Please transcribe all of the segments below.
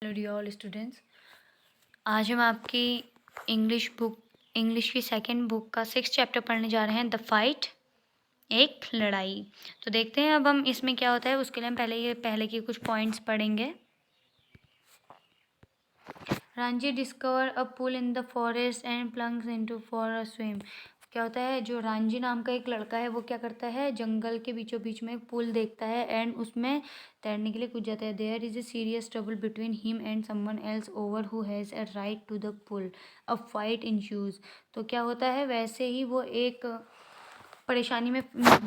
Hello D all students. आज हम आपकी इंग्लिश की सेकंड बुक का 6th चैप्टर पढ़ने जा रहे हैं, द फाइट, एक लड़ाई। तो देखते हैं अब हम इसमें क्या होता है। उसके लिए हम पहले की कुछ पॉइंट्स पढ़ेंगे। Ranji discover a pool in the forest and plunges into for a swim. क्या होता है, जो रांझी नाम का एक लड़का है वो क्या करता है, जंगल के बीचों बीच में एक पुल देखता है एंड उसमें तैरने के लिए कूद जाता है। There is a serious trouble between him and someone else over who has a right to the pool. A fight ensues. तो क्या होता है, वैसे ही वो एक परेशानी में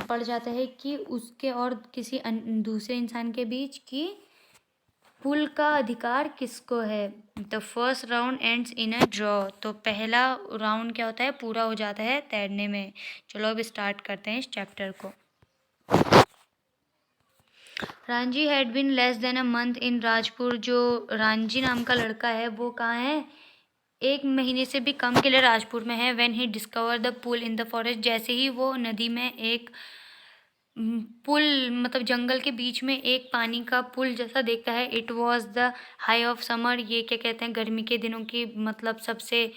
पड़ जाता है कि उसके और किसी दूसरे इंसान के बीच की पुल का अधिकार किसको है। The first round ends in a draw. तो पहला राउंड क्या होता है, पूरा हो जाता है तैरने में। चलो अब स्टार्ट करते हैं इस चैप्टर को। Ranji had been less than a month in Rajpur. जो रांझी नाम का लड़का है वो कहाँ है, 1 महीने से भी कम के लिए राजपुर में है। When he discover the pool in the forest, जैसे ही वो नदी में एक पुल, मतलब जंगल के बीच में एक पानी का पुल जैसा देखता है। It was the high of summer. ये क्या कहते हैं, गर्मी के दिनों की मतलब सबसे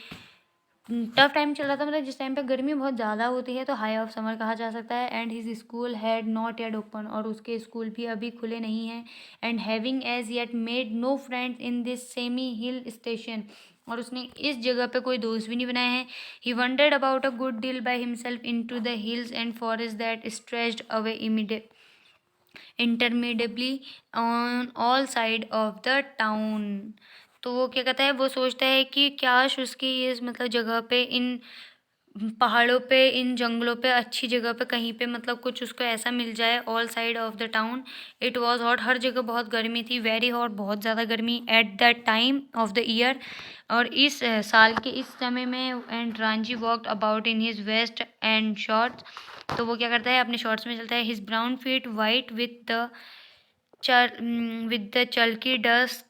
टफ टाइम चल रहा था, मतलब जिस टाइम पे गर्मी बहुत ज़्यादा होती है तो हाई ऑफ समर कहा जा सकता है। And his school had not yet open, और उसके स्कूल भी अभी खुले नहीं हैं। And having as yet made no friends in this semi hill station, और उसने इस जगह पे कोई दोस्त भी नहीं बनाए हैं। He wandered about a good deal by himself into the hills and forest that stretched away intermediately on all side of the town. तो वो क्या कहता है, वो सोचता है कि काश उसकी इस मतलब जगह पे, इन पहाड़ों पे, इन जंगलों पे, अच्छी जगह पे कहीं पे मतलब कुछ उसको ऐसा मिल जाए। All side of the town. It was hot, हर जगह बहुत गर्मी थी। वेरी हॉट, बहुत ज़्यादा गर्मी। At the time of the year, और इस साल के इस समय में। And Ranji walked about in his vest and shorts. तो वो क्या करता है, अपने शॉर्ट्स में चलता है। His brown feet white with the chalky dust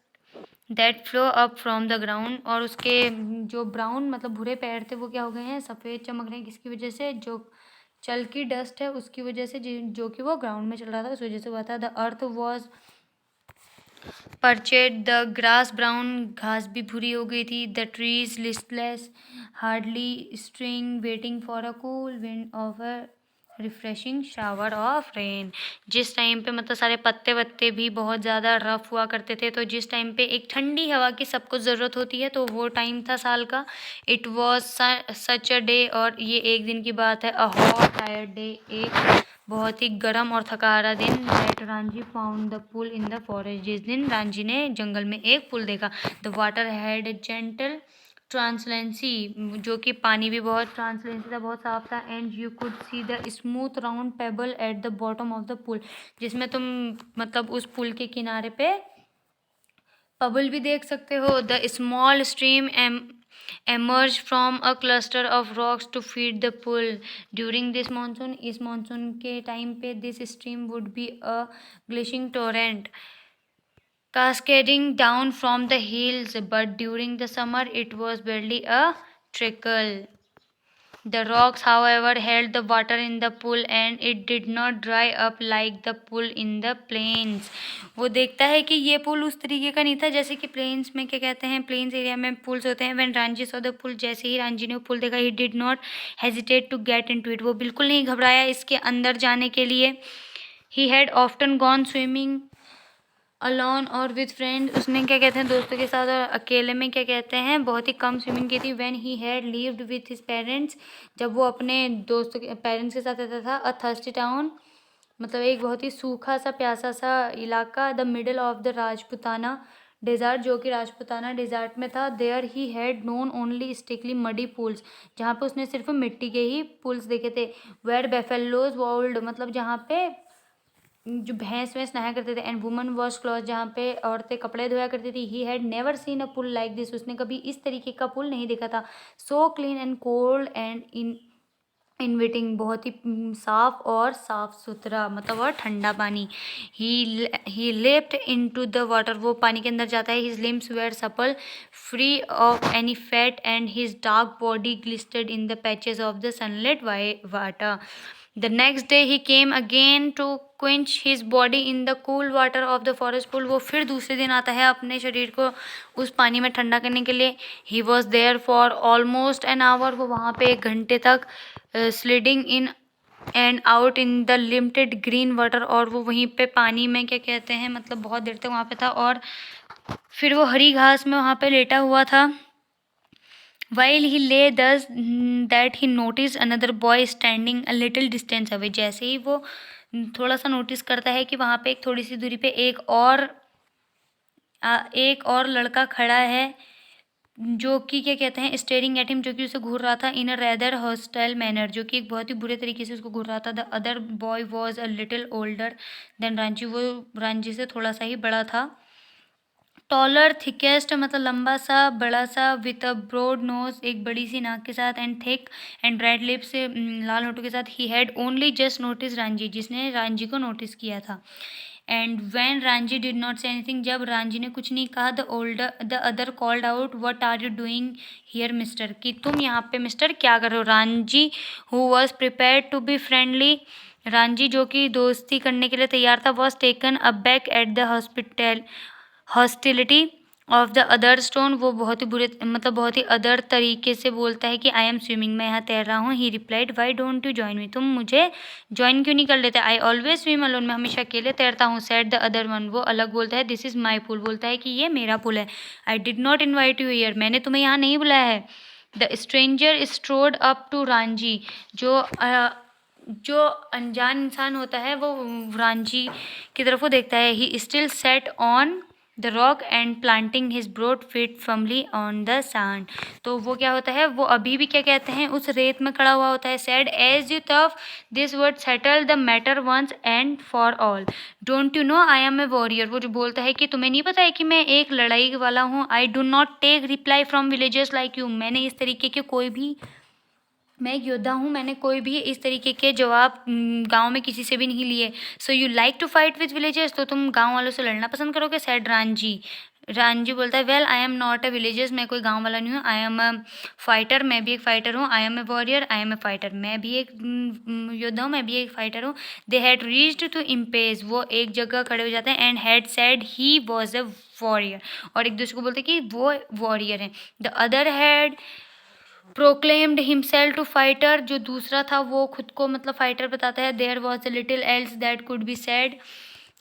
that flow up from the ground. और उसके जो ब्राउन मतलब भूरे पैर थे वो क्या हो गए हैं, सफ़ेद चमक रहे हैं। किसकी वजह से, जो चल्की डस्ट है उसकी वजह से, जो कि वो ग्राउंड में चल रहा था उस वजह से हुआ था। The earth was parched, the grass brown, घास भी भूरी हो गई थी। The trees listless, hardly string, waiting for a cool wind of a refreshing shower of rain. जिस टाइम पे मतलब सारे पत्ते वत्ते भी बहुत ज़्यादा रफ हुआ करते थे, तो जिस टाइम पे एक ठंडी हवा की सबको ज़रूरत होती है, तो वो टाइम था साल का। It was such a day, और ये एक दिन की बात है। अ हॉट टायर्ड डे, एक बहुत ही गर्म और थका हारा दिन। That Ranji found the pool in the forest, जिस दिन रांझी ने जंगल में एक पुल देखा। The water had a gentle translucency, जो कि पानी भी बहुत ट्रांसलेंसी था, बहुत साफ था। And you could see the smooth round pebble at the bottom of the pool, जिसमें तुम मतलब उस पुल के किनारे पे पबल भी देख सकते हो। The small stream emerged from a cluster of rocks to feed the pool during this monsoon। इस मानसून के टाइम पे this stream would be a gushing torrent cascading down from the hills, but during the summer it was barely a trickle. The rocks, however, held the water in the pool and it did not dry up like the pool in the plains। वो देखता है कि ये पुल उस तरीके का नहीं था जैसे कि प्लेन्स में, क्या कहते हैं, प्लेन्स एरिया में पुल्स होते हैं। When Ranji saw the pool, जैसे ही रांझी ने वो पुल देखा, he did not hesitate to get into it, वो बिल्कुल नहीं घबराया इसके अंदर जाने के लिए। He had often gone swimming alone और विद फ्रेंड, उसने क्या कहते हैं दोस्तों के साथ और अकेले में क्या कहते हैं बहुत ही कम स्विमिंग की थी। When he had lived with his parents, जब वो अपने दोस्तों के पेरेंट्स के साथ रहता था। अ थर्स्टी टाउन, मतलब एक बहुत ही सूखा सा प्यासा सा इलाका। The middle of the Rajputana desert, जो कि राजपुताना डेजर्ट में था। There he had known only stickily muddy pools, जहाँ पे उसने सिर्फ मिट्टी के ही पुल्स देखे थे। वेयर बेफेलोज वोल्ड, मतलब जहाँ पे जो भैंस वैंस नहाया करते थे। एंड वुमन वॉश क्लॉथ, जहाँ पे औरतें कपड़े धोया करती थी। He had never seen a pool like this, उसने कभी इस तरीके का पुल नहीं देखा था। So clean and cold and inviting, बहुत ही साफ और साफ सुथरा, मतलब और ठंडा पानी। He leapt into the water, वो पानी के अंदर जाता है। His limbs were supple, free of any fat, and his dark body glistered in the patches of the sunlight water. The next day he came again to quench his body in the cool water of the forest pool. वो फिर दूसरे दिन आता है अपने शरीर को उस पानी में ठंडा करने के लिए. He was there for almost an hour. वो वहाँ पे 1 घंटे तक sliding in and out in the limited green water. और वो वहीं पे पानी में क्या कहते हैं मतलब बहुत देर तक वहाँ पे था और फिर वो हरी घास में वहाँ पे लेटा हुआ था. While he lay thus, that he noticed another boy standing a little distance away. जैसे ही वो थोड़ा सा नोटिस करता है कि वहाँ पे एक थोड़ी सी दूरी पे एक और लड़का खड़ा है जो कि क्या कहते हैं स्टेरिंग एट हिम, जो कि उसे घूर रहा था इन अ रेदर हॉस्टाइल मैनर, जो कि एक बहुत ही बुरे तरीके से उसको घूर रहा था. The other boy was a little older than Ranchi. वो रांची से थोड़ा सा ही बड़ा था. टॉलर थिकेस्ट मतलब लंबा सा बड़ा सा, विथ अ ब्रॉड नोज एक बड़ी सी नाक के साथ, and thick and red lips लाल होठों के साथ. He had only just notice Ranji, जिसने रांझी को नोटिस किया था. And when Ranji did not say anything, जब रांझी ने कुछ नहीं कहा, the other called out what are you doing here mister, कि तुम यहाँ पे मिस्टर क्या कर रहे हो. Ranji who was prepared to be friendly, Ranji जो कि दोस्ती करने के लिए तैयार था, was taken aback at the hostility of the other stone. वो बहुत ही बुरे मतलब बहुत ही अदर तरीके से बोलता है कि आई एम स्विमिंग, मैं यहाँ तैर रहा हूँ. ही replied why don't you join me, तुम मुझे ज्वाइन क्यों नहीं कर लेते. आई ऑलवेज स्विम अलोन, मैं हमेशा अकेले तैरता हूँ. सेड द अदर वन, वो अलग बोलता है. दिस इज़ माई पूल, बोलता है कि ये मेरा पुल है. I did not invite you here, मैंने तुम्हें यहाँ नहीं बुलाया है. The stranger strode up to Ranji, जो अनजान इंसान होता है वो रांझी की तरफ वो देखता है. He still sat on the rock and planting his broad feet firmly on the sand. तो वो क्या होता है, वो अभी भी क्या कहते हैं उस रेत में खड़ा हुआ होता है. Said as you tough this word settle the matter once and for all. Don't you know I am a warrior, वो जो बोलता है कि तुम्हें नहीं पता है कि मैं एक लड़ाई वाला हूँ. I do not take reply from villagers like you, मैंने इस तरीके के कोई भी, मैं एक योद्धा हूँ, मैंने कोई भी इस तरीके के जवाब गांव में किसी से भी नहीं लिए. So you like to fight with villagers, तो तुम गांव वालों से लड़ना पसंद करोगे. सैड रांझी, रांझी बोलता है well I am not a villagers, मैं कोई गांव वाला नहीं हूँ. आई एम अ फाइटर, मैं भी एक फाइटर हूँ. I am a warrior, I am a fighter, मैं भी एक योद्धा हूँ, मैं भी एक फाइटर हूँ. दे हैड रीच्ड टू इम्पेज, वो एक जगह खड़े हो जाते हैं. And had said he was a warrior, और एक दूसरे को बोलते हैं कि वो वॉरियर हैं. The other had proclaimed himself to fighter, जो दूसरा था वो खुद को मतलब फाइटर बताता है. There was a little else that could be said,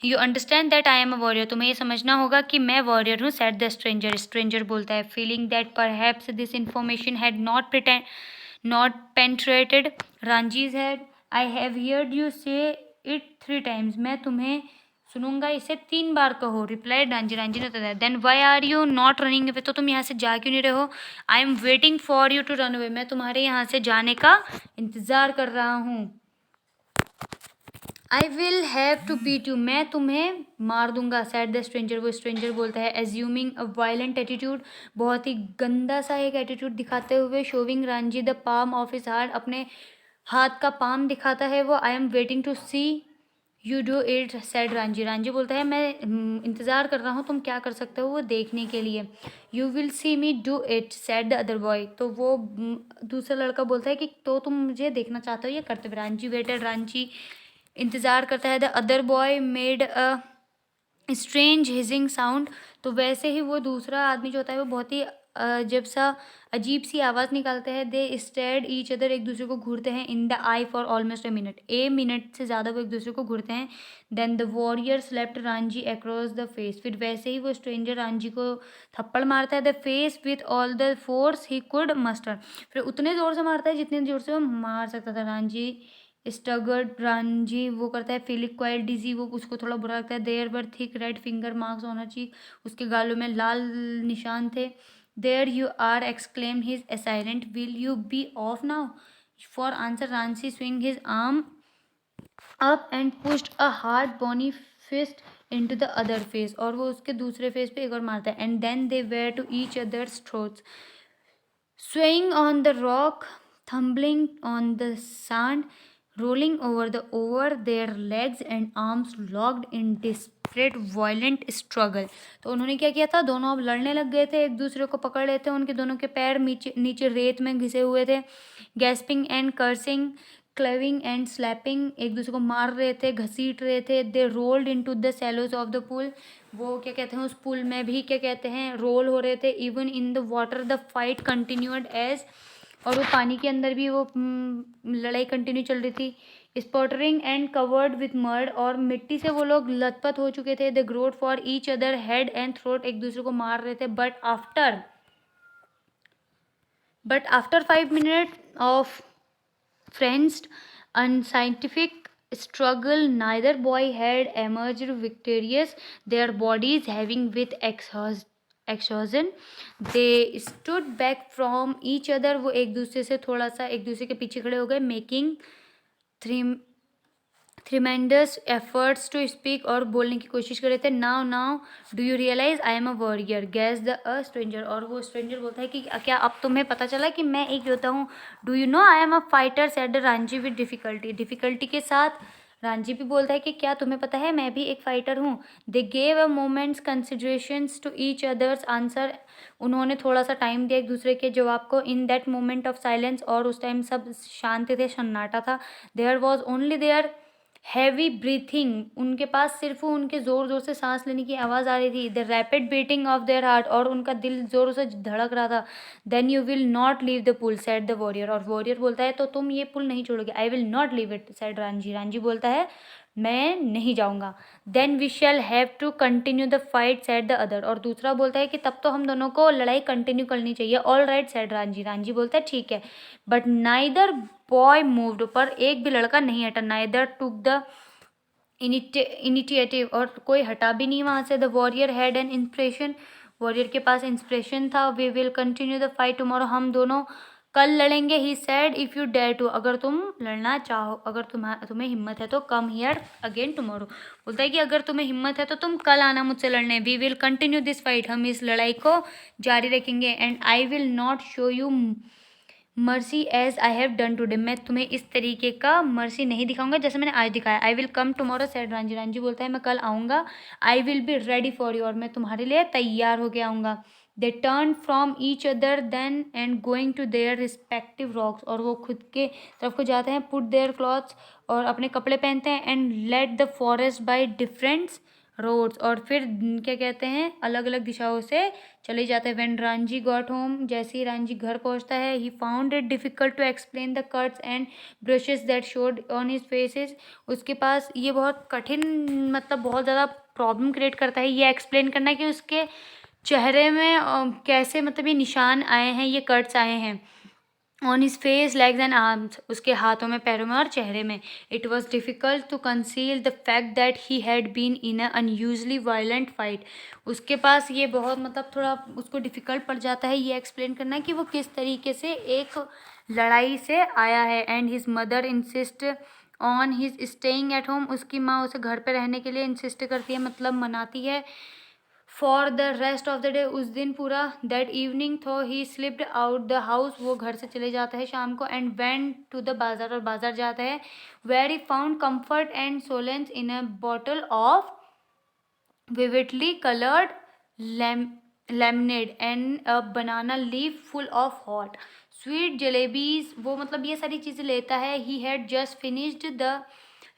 you understand that I am a warrior, तुम्हें ये समझना होगा कि मैं वॉरियर हूँ. सेड द स्ट्रेंजर, स्ट्रेंजर बोलता है. Feeling that perhaps this information had not penetrated Ranji's head, I have heard you say it 3 times, मैं तुम्हें सुनूंगा इसे 3 बार कहो. रिप्लाई रांझी, रांझी ने बताया. Then why are you not running away, तो तुम यहाँ से जा क्यों नहीं रहे हो. I am waiting for you to run away, मैं तुम्हारे यहाँ से जाने का इंतजार कर रहा हूँ. I will have to beat you, मैं तुम्हें मार दूंगा. सैड द स्ट्रेंजर, वो स्ट्रेंजर बोलता है. एज्यूमिंग अ वायलेंट एटीट्यूड, बहुत ही गंदा सा एक एटीट्यूड दिखाते हुए. Showing Ranji the palm of his heart, अपने हाथ का पाम दिखाता है वो. I am waiting to see you do it, said Ranji, Ranjhi बोलता है मैं इंतज़ार कर रहा हूँ तुम क्या कर सकते हो वो देखने के लिए. You will see me do it, sad the other boy, तो वो दूसरा लड़का बोलता है कि तो तुम मुझे देखना चाहते हो ये करते हुए. रांझी वेटेड, रांझी इंतज़ार करता है. The other boy made a strange hissing sound, तो वैसे ही वो दूसरा आदमी जो होता है वो बहुत ही अजब सा अजीब सी आवाज़ निकालते हैं. दे स्टेड ईच अदर, एक दूसरे को घूरते हैं. In the eye for almost a minute से ज़्यादा वो एक दूसरे को घूरते हैं. Then the warrior slapped Ranji across the face, फिर वैसे ही वो स्ट्रेंजर रांझी को थप्पड़ मारता है. The face with all the force he could muster, फिर उतने ज़ोर से मारता है जितने ज़ोर से वो मार सकता था. रांझी स्टगर्ड, रांझी वो करता है. फीलिंग क्वाइट डिजी, वो उसको थोड़ा बुरा लगता है. There were thick red finger marks on her cheek, उसके गालों में लाल निशान थे. There you are exclaim his assailant, will you be off now. For answer Ranji swing his arm up and pushed a hard bony fist into the other face, और वो उसके दूसरे फेस पे एक और मारता है. And then they were to each others throats, swaying on the rock, tumbling on the sand, rolling over their legs and arms locked in desperate violent struggle. तो उन्होंने क्या किया था, दोनों अब लड़ने लग गए थे, एक दूसरे को पकड़ लेते. उनके दोनों के पैर नीचे नीचे रेत में घिसे हुए थे. Gasping and cursing, clawing and slapping, एक दूसरे को मार रहे थे, घसीट रहे थे। They rolled into the shallows of the pool, वो क्या कहते हैं उस पुल में भी क्या कहते हैं रोल हो रहे थे। Even in the water the fight continued as, और वो पानी के अंदर भी वो लड़ाई कंटिन्यू चल रही थी। स्पॉटरिंग एंड कवर्ड विथ मर्ड, और मिट्टी से वो लोग लथपथ हो चुके थे। The growth for each other head and throat, एक दूसरे को मार रहे थे। But after 5 minutes of fenced unscientific struggle, neither boy had emerged victorious, their bodies heaving with exhaustion. They stood back from each other, वो एक दूसरे से थोड़ा सा एक दूसरे के पीछे खड़े हो गए। Making tremendous efforts to speak, और बोलने की कोशिश कर रहे थे। Now do you realize I am a warrior, guess the a stranger, और वो स्ट्रेंजर बोलता है कि क्या अब तुम्हें पता चला कि मैं एक योद्धा हूँ। Do you know I am a fighter, said Ranjhi with difficulty के साथ रांझी भी बोलता है कि क्या तुम्हें पता है मैं भी एक फाइटर हूँ। They gave a moments considerations to each others answer, उन्होंने थोड़ा सा टाइम दिया एक दूसरे के जवाब को। In that moment of silence, और उस टाइम सब शांत थे, सन्नाटा था। There was only their heavy breathing, उनके पास सिर्फ उनके ज़ोर ज़ोर से सांस लेने की आवाज़ आ रही थी। The rapid beating of their heart, और उनका दिल ज़ोरों से धड़क रहा था। Then you will not leave the pool, said the warrior, और वॉरियर बोलता है तो तुम ये पुल नहीं छोड़ोगे। I will not leave it, said Ranjhi बोलता है मैं नहीं जाऊंगा। Then we shall have to continue the fight, said the other, और दूसरा बोलता है कि तब तो हम दोनों को लड़ाई कंटिन्यू करनी चाहिए। ऑल राइट, सेड रांझी बोलता है ठीक है। बट नाइदर बॉय मूव्ड, पर एक भी लड़का नहीं हटा। नाइदर टुक द इनिशिएटिव, और कोई हटा भी नहीं वहाँ से। The warrior had an inspiration, warrior के पास इंस्पिरेशन था। We will continue the fight tomorrow, हम दोनों कल लड़ेंगे। He said if you dare to, अगर तुम लड़ना चाहो, अगर तुम्हें हिम्मत है तो कम हियर अगेन टुमारो, बोलता है कि अगर तुम्हें हिम्मत है तो तुम कल आना मुझसे लड़ने। We will continue this fight, हम इस लड़ाई को जारी रखेंगे। And I will not show you mercy as I have done today, मैं तुम्हें इस तरीके का मर्सी नहीं दिखाऊंगा जैसे मैंने आज दिखाया। I will come tomorrow, said Ranjhi बोलता है मैं कल आऊँगा। I will be ready for you, और मैं तुम्हारे लिए तैयार होके आऊँगा। They turn from each other then and going to their respective rocks, और वो खुद के तरफ को जाते हैं। पुट देयर क्लॉथ्स, और अपने कपड़े पहनते हैं। And let the forest by different roads, और फिर क्या कहते हैं अलग अलग दिशाओं से चले जाते हैं। व्हेन रांझी गॉट होम, जैसे ही रांझी घर पहुंचता है, he found it difficult to explain the cuts and brushes that showed on his faces, उसके पास ये बहुत कठिन मतलब बहुत ज़्यादा प्रॉब्लम क्रिएट करता है ये एक्सप्लेन करना कि उसके चेहरे में कैसे मतलब ये निशान आए हैं, ये कट्स आए हैं। On his face, legs and arms, उसके हाथों में, पैरों में और चेहरे में। It was difficult to conceal the fact that he had been in a unusually violent fight, उसके पास ये बहुत मतलब थोड़ा उसको डिफ़िकल्ट पड़ जाता है ये एक्सप्लेन करना कि वो किस तरीके से एक लड़ाई से आया है। And his mother insist on his staying at home, उसकी माँ उसे घर पे रहने के लिए इंसिस्ट करती है, मतलब मनाती है। For the rest of the day, उस दिन पूरा। दैट इवनिंग थो ही स्लिप्ड आउट द हाउस, वो घर से चले जाता है शाम को। एंड वेंट टू द बाजार, और बाजार जाता है। Where he found comfort and solace in a bottle of vividly colored lemonade and a banana leaf full of hot sweet jalebis, वो मतलब ये सारी चीज़ें लेता है। he had just finished the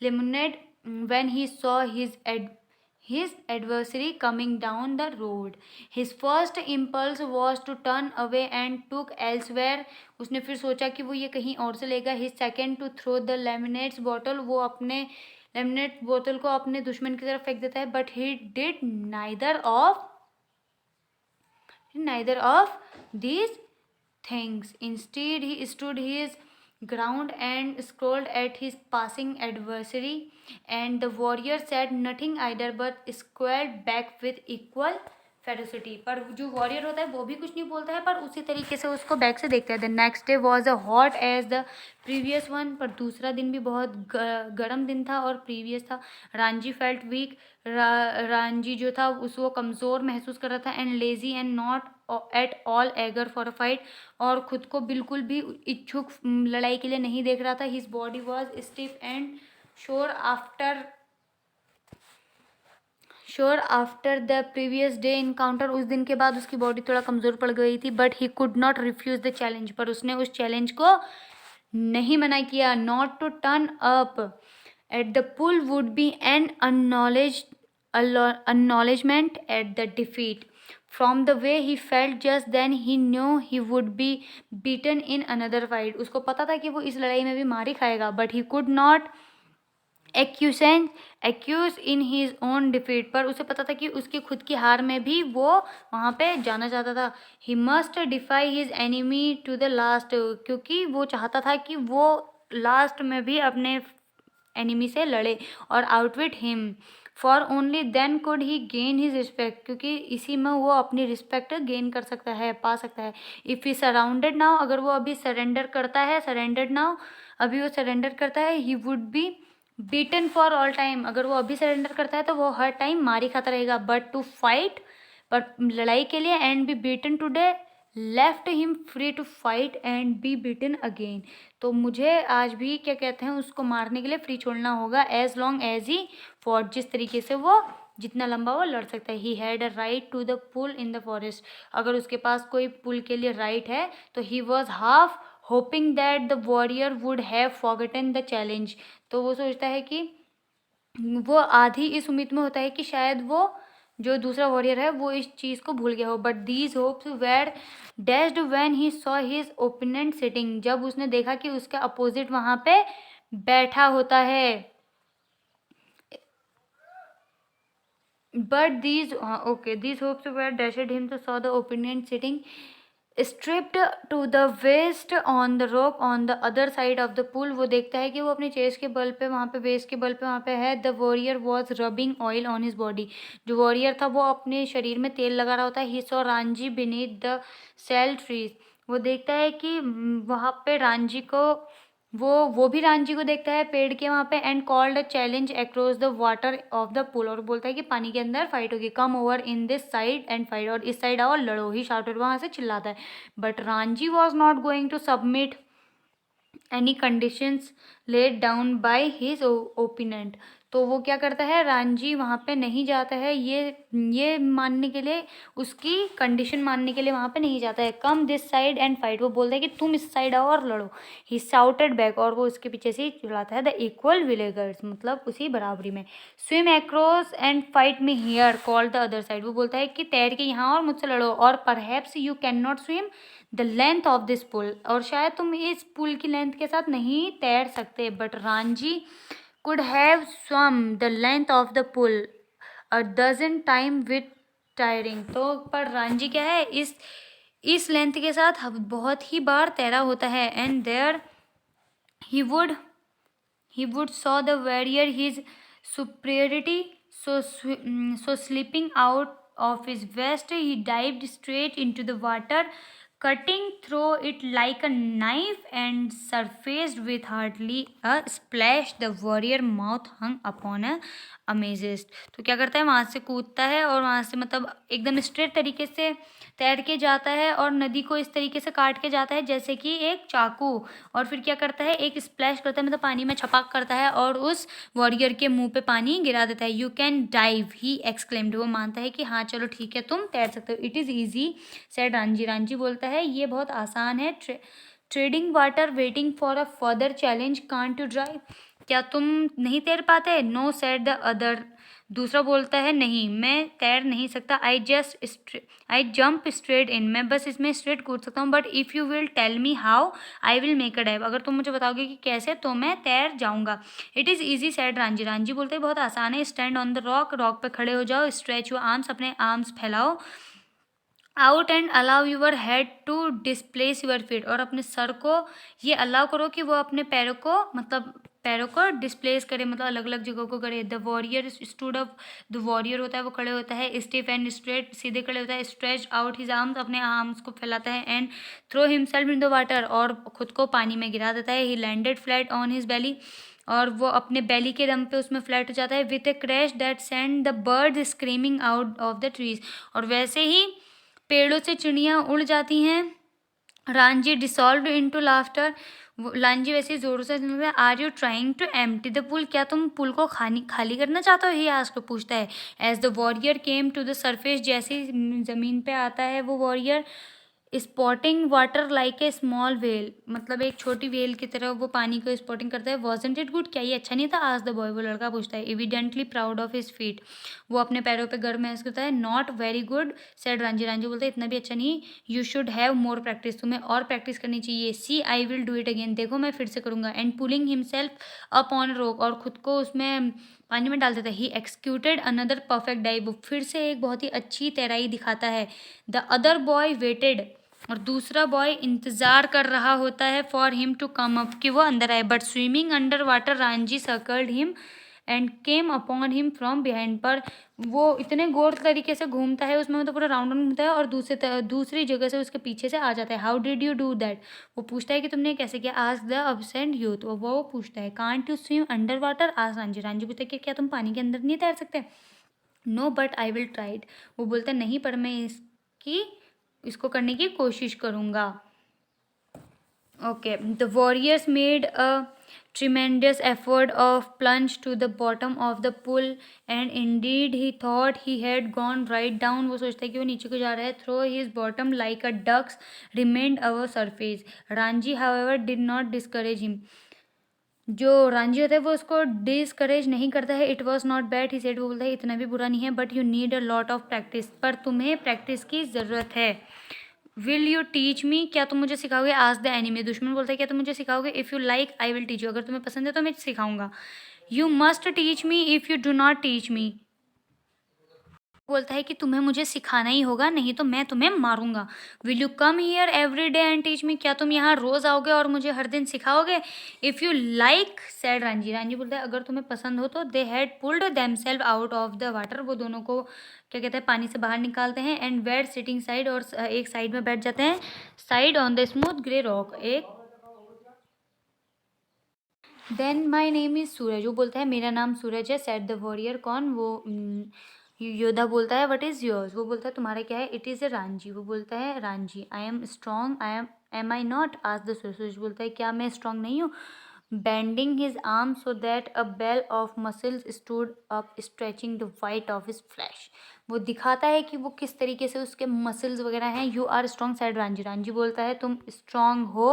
lemonade when he saw his adversary coming down the road. His first impulse was to turn away and took elsewhere, उसने फिर सोचा कि वो ये कहीं और से लेगा। His second to throw the lemonade bottle, वो अपने लेमनेट बोतल को अपने दुश्मन की तरफ फेंक देता है। But he did neither of these things. Instead, he stood his ground and scowled at his passing adversary, and the warrior said nothing either but squared back with equal ferocity. पर जो वॉरियर होता है वो भी कुछ नहीं बोलता है, पर उसी तरीके से उसको बैक से देखता है। The next day was a hot as the previous one, पर दूसरा दिन भी बहुत गर्म दिन था और प्रीवियस था। रांझी फेल्ट वीक, रांझी जो था वो कमज़ोर महसूस कर रहा था। And lazy and not at all eager for a fight, और ख़ुद को बिल्कुल भी इच्छुक लड़ाई के लिए नहीं देख रहा था। His body was stiff and sure after the previous day encounter, उस दिन के बाद उसकी बॉडी थोड़ा कमज़ोर पड़ गई थी। But he could not refuse the challenge, पर उसने उस चैलेंज को नहीं मना किया. Not to turn up at the pool would be an acknowledgement at the defeat. From the way he felt just then, he knew he would be beaten in another fight. उसको पता था कि वो इस लड़ाई में भी मार ही खाएगा, but he could not accuse in his own defeat. पर उसे पता था कि उसकी खुद की हार में भी वो वहाँ पे जाना चाहता था. He must defy his enemy to the last, क्योंकि वो चाहता था कि वो लास्ट में भी अपने एनिमी से लड़े और outwit him. For only then could he gain his respect, क्योंकि इसी में वो अपनी रिस्पेक्ट गेन कर सकता है, पा सकता है. इफ़ ही सराउंडेड नाउ, अगर वो अभी सरेंडर करता है, सरेंडर्ड नाउ, अभी वो सरेंडर करता है, he would be beaten for all time. अगर वो अभी सरेंडर करता है तो वो हर टाइम मार ही खाता रहेगा. बट टू फाइट, पर लड़ाई के लिए, and be beaten today left him free to fight and be beaten again. तो मुझे आज भी क्या कहते हैं उसको मारने के लिए फ्री छोड़ना होगा, as long as he fought, जिस तरीके से वो जितना लंबा वो लड़ सकता है. He had a right to the pool in the forest. अगर उसके पास कोई पुल के लिए राइट है तो he was half hoping that the warrior would have forgotten the challenge. तो वो सोचता है कि वो आधी इस उम्मीद में होता है कि शायद वो जो दूसरा वॉरियर है वो इस चीज़ को भूल गया हो. But these hopes were dashed when he saw his opponent sitting. जब उसने देखा कि उसका अपोजिट वहाँ पे बैठा होता है. But these these hopes were dashed him to saw the opponent sitting stripped to the waist on the rock on the other side of the pool. वो देखता है कि वो अपने चेस्ट के बल पे वहाँ पे, वेस्ट के बल पे वहाँ पे है. The warrior was rubbing oil on his body. जो वॉरियर था वो अपने शरीर में तेल लगा रहा होता है. He saw Ranjhi beneath the cell trees. वो देखता है कि वहाँ पे रांझी को, वो भी रांझी को देखता है पेड़ के वहाँ पे. And called a challenge across the water of the pool. और बोलता है कि पानी के अंदर फाइट होगी. Come over in this side and fight. और इस साइड आओ और लड़ो. ही शाउटेड, वहाँ से चिल्लाता है. But Ranji was not going to submit any conditions laid down by his opponent. तो वो क्या करता है, रांझी वहाँ पे नहीं जाता है, ये मानने के लिए, उसकी कंडीशन मानने के लिए वहाँ पे नहीं जाता है. Come this side and fight. वो बोलता है कि तुम इस साइड आओ और लड़ो. ही शाउटेड बैक. और वो उसके पीछे से ही चिल्लाता है, द इक्वल विलेगर्स, मतलब उसी बराबरी में. Swim across and fight me here called the other side. वो बोलता है कि तैर के यहाँ और मुझसे लड़ो. और perhaps you can not swim the length of this pool. और शायद तुम इस पुल की लेंथ के साथ नहीं तैर सकते. But Ranjhi could have swum the length of the pool a dozen time with tiring. तो पर रांझी क्या है, इस लेंथ के साथ बहुत ही बार तैरा होता है. And there he would saw the warrior his superiority. So slipping out of his vest, he dived straight into the water, cutting through it like a knife, and surfaced with hardly a splash. The warrior mouth hung upon a amazed. तो क्या करता है, वहाँ से कूदता है और वहाँ से मतलब एकदम स्ट्रेट तरीके से तैर के जाता है और नदी को इस तरीके से काट के जाता है जैसे कि एक चाकू. और फिर क्या करता है, एक स्प्लैश करता है, मतलब पानी में छपाक करता है और उस वॉरियर के मुंह पे पानी गिरा देता है. You can dive, he exclaimed. वो मानता है कि हाँ चलो ठीक है, तुम तैर सकते हो. It is easy said Ranjhi. Ranjhi बोलता है ये बहुत आसान है. Treading water waiting for a further challenge, can't to drive. क्या तुम नहीं तैर पाते? No said the other. दूसरा बोलता है नहीं, मैं तैर नहीं सकता. I jump straight in. मैं बस इसमें स्ट्रेट कूद सकता हूँ. But if you will tell me how I will make a dive. अगर तुम मुझे बताओगे कि कैसे, तो मैं तैर जाऊँगा. It is easy said Ranjhi. Ranji बोलते हैं बहुत आसान है. Stand on the rock. Rock पे खड़े हो जाओ. Stretch your arms. अपने आर्म्स फैलाओ. Out and allow your head to displace your feet. और अपने सर को ये अलाउ करो कि वो अपने पैरों को, मतलब पैरों को डिस्प्लेस करे, मतलब अलग अलग जगहों को करे. The warrior stood up. The warrior होता है वो खड़े होता है. स्टिफ एंड स्ट्रेट, सीधे खड़े होता है. Stretch out his arms. अपने आर्म्स को फैलाता है. And throw himself in the water. और खुद को पानी में गिरा देता है. He landed flat on his belly. और वो अपने बेली के दम पे उसमें फ्लैट हो जाता है. With a crash that send the bird screaming out of the trees. और वैसे ही पेड़ों से चिड़ियाँ उड़ जाती हैं. Ranji dissolve into laughter. Ranji वैसे जोरों से, are you trying to empty the pool. क्या तुम पुल को खाली करना चाहते हो, ही आस्क्ड, पूछता है. As the warrior came to the surface. जैसे ही ज़मीन पे आता है वो warrior, spotting water like a small whale, मतलब एक छोटी व्हेल की तरह वो पानी को स्पॉटिंग करता है। वॉजंट इट गुड, क्या ये अच्छा नहीं था? आज द बॉय, वो लड़का पूछता है। Evidently proud of his feet, वो अपने पैरों पे गर्व महसूस करता है। Not very good said Ranjhi, Ranjhi बोलता है इतना भी अच्छा नहीं। You should have more practice, तुम्हें और प्रैक्टिस करनी चाहिए। See I will do it again, देखो मैं फिर से करूँगा। And pulling himself up on rock, और खुद को उसमें पानी में डाल देता है। ही एक्सक्यूटेड अनदर परफेक्ट डाइव, फिर से एक बहुत ही अच्छी तैराई दिखाता है। द अदर बॉय वेटेड, और दूसरा बॉय इंतजार कर रहा होता है for him to come up, कि वो अंदर आए। But swimming under water Ranjhi circled him and came upon him from behind, पर वो इतने गोल तरीके से घूमता है उसमें, मतलब पूरा राउंड राउंड घूमता है और दूसरी जगह से उसके पीछे से आ जाता है। How did you do that, वो पूछता है कि तुमने कैसे किया। आज द अब्सेंट यूथ, वो पूछता है। Can't you swim under water, आज रांझी, रांझी पूछता है कि क्या तुम पानी के अंदर नहीं तैर सकते। No but I will try it, वो बोलता है नहीं पर मैं इसको करने की कोशिश करूँगा। Okay, the warriors made a tremendous effort of plunge to the bottom of the pool, and indeed he thought he had gone right down. वो सोचता है कि वो नीचे को जा रहा है। Through his bottom like a duck's remained our surface. Ranji, however, did not discourage him. जो रांझी होता है वो उसको डिस्करेज नहीं करता है। It was not bad, he said, वो बोलता है इतना भी बुरा नहीं है। But you need a lot of practice, पर तुम्हें प्रैक्टिस की ज़रूरत है। विल यू टीच मी, क्या तुम मुझे सिखाओगे। आज द एनिमी, दुश्मन बोलता है क्या तुम मुझे सिखाओगे। If you like I will teach you, अगर तुम्हें पसंद है तो मैं सिखाऊंगा। You must teach me if you do not teach me, बोलता है कि तुम्हें मुझे सिखाना ही होगा, नहीं तो मैं तुम्हें मारूंगा। Will you come here every day and teach me, क्या तुम यहाँ रोज आओगे और मुझे हर दिन सिखाओगे। If you like said Ranjhi, Ranjhi बोलता है अगर तुम्हें पसंद हो तो। They had pulled themselves out of the water, वो दोनों को क्या कहते हैं पानी से बाहर निकालते हैं। एंड वेर सिटिंग साइड, और एक साइड में बैठ जाते हैं। Side on the smooth grey rock, एक। देन माई नेम इज़ सूरज, वो बोलता है मेरा नाम सूरज है। सेट द वॉरियर, कौन, वो योद्धा बोलता है। वट इज़ योर्स, वो बोलता है तुम्हारा क्या है। इट इज़ ए रांझी, वो बोलता है Ranjhi. I am strong, am I not, आज द सूरज बोलता है क्या मैं स्ट्रॉन्ग नहीं हूँ। Bending his arm so that a bell of muscles stood up stretching the white of his flesh, वो दिखाता है कि वो किस तरीके से उसके मसल्स वगैरह हैं। You are strong said Ranjhi, Ranjhi बोलता है तुम स्ट्रॉन्ग हो।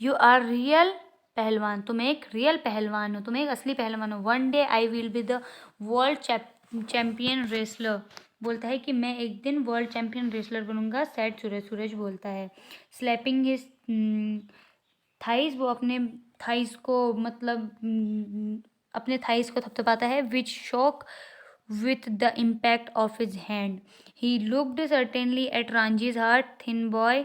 यू आर रियल पहलवान, तुम एक रियल पहलवान हो, तुम एक असली पहलवान हो। One day I will be the world champion wrestler, बोलता है कि मैं एक दिन वर्ल्ड चैम्पियन रेसलर बनूंगा। सैड सूरज, सूरज बोलता है। स्लैपिंग हिज थाइज, वो अपने थाइज को मतलब अपने थाइज को थपथपाता है। विच shock with the impact of his hand. He looked certainly at Ranji's heart, thin boy.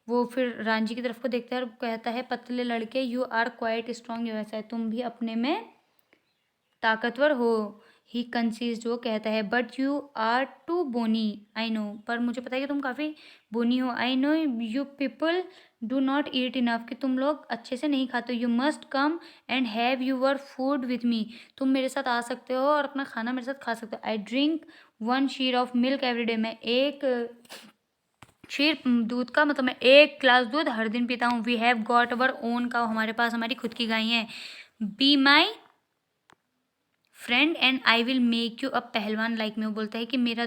वो फिर रांझी की तरफ को देखता है और कहता है पतले लड़के, यू आर क्वाइट स्ट्रॉन्ग, वैसा है तुम भी अपने में ताकतवर हो। ही कंसीज, वो कहता है but you are too bony, I know, पर मुझे पता है कि तुम काफ़ी बोनी हो। I know you people do not eat enough, कि तुम लोग अच्छे से नहीं खाते। You must come and have your food with me, तुम मेरे साथ आ सकते हो और अपना खाना मेरे साथ खा सकते हो। I drink one seer of milk every day, मैं एक शीर दूध का मतलब मैं एक ग्लास दूध हर दिन पीता हूँ। We have got our own cow, हमारे पास हमारी खुद की गाय है। Be my friend and I will make you a pahalwan like मी, वो बोलता है कि मेरे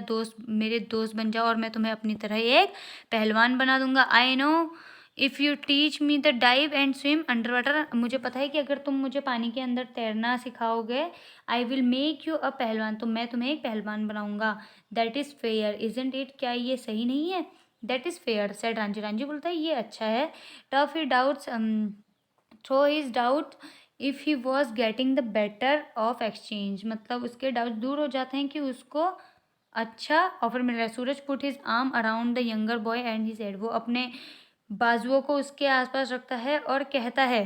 दोस्त बन जाओ और मैं तुम्हें अपनी तरह एक पहलवान बना दूंगा। I know if you teach me the dive and swim under water, मुझे पता है कि अगर तुम मुझे पानी के अंदर तैरना सिखाओगे, I will make you a pahalwan, तो मैं तुम्हें एक पहलवान बनाऊंगा। That is fair isn't it, क्या ये सही नहीं है। That is fair said Ranjhi, Ranjhi बोलता है ये अच्छा है। Tough he doubts throw his doubt if he was getting the better of exchange, मतलब उसके डाउट दूर हो जाते हैं कि उसको अच्छा ऑफर मिल रहा है। Suraj put his arm around the younger boy and he said, वो अपने बाजुओं को उसके आसपास रखता है और कहता है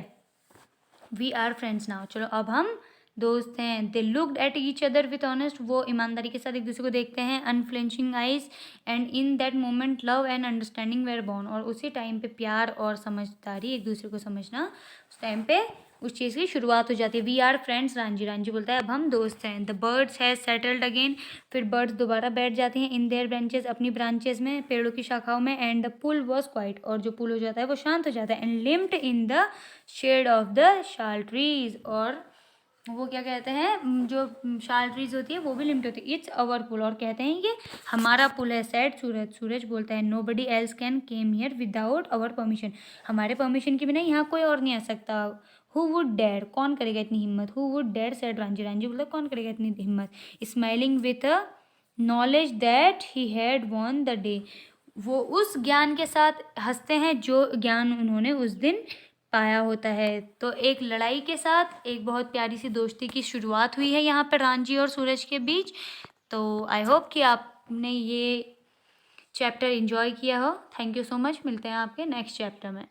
वी आर फ्रेंड्स नाउ, चलो अब हम दोस्त हैं। They looked at each other with honest, वो ईमानदारी के साथ एक दूसरे को देखते हैं। Unflinching eyes and in that moment love and understanding were born, और उसी टाइम पे प्यार और समझदारी, एक दूसरे को समझना, उस टाइम पे उस चीज़ की शुरुआत हो जाती है। We are friends Ranjhi, Ranjhi बोलता है अब हम दोस्त हैं। The birds has settled again, फिर बर्ड्स दोबारा बैठ जाते हैं। इन देयर ब्रांचेस, अपनी ब्रांचेस में, पेड़ों की शाखाओं में। And the pool was quiet, और जो पुल हो जाता है वो शांत हो जाता है। And limbed in the shade of the sal trees, और वो क्या कहते हैं, जो शाल ट्रीज होती है वो भी लिमिट होती है। इट्स अवर पुल, और कहते हैं ये हमारा पुल है। सेड सूरज, सूरज बोलता है nobody else can came here without our permission, हमारे परमिशन के बिना यहाँ कोई और नहीं आ सकता। हु वुड डेयर, कौन करेगा इतनी हिम्मत। Who would dare said Ranjhi, Ranjhi बोलता कौन करेगा इतनी हिम्मत। Smiling with a knowledge that he had won the day, वो उस ज्ञान के साथ हंसते हैं जो ज्ञान उन्होंने उस दिन पाया होता है। तो एक लड़ाई के साथ एक बहुत प्यारी सी दोस्ती की शुरुआत हुई है यहाँ पर रांझी और सूरज के बीच। तो आई होप कि आपने ये चैप्टर एंजॉय किया हो। थैंक यू सो मच, मिलते हैं आपके नेक्स्ट चैप्टर में।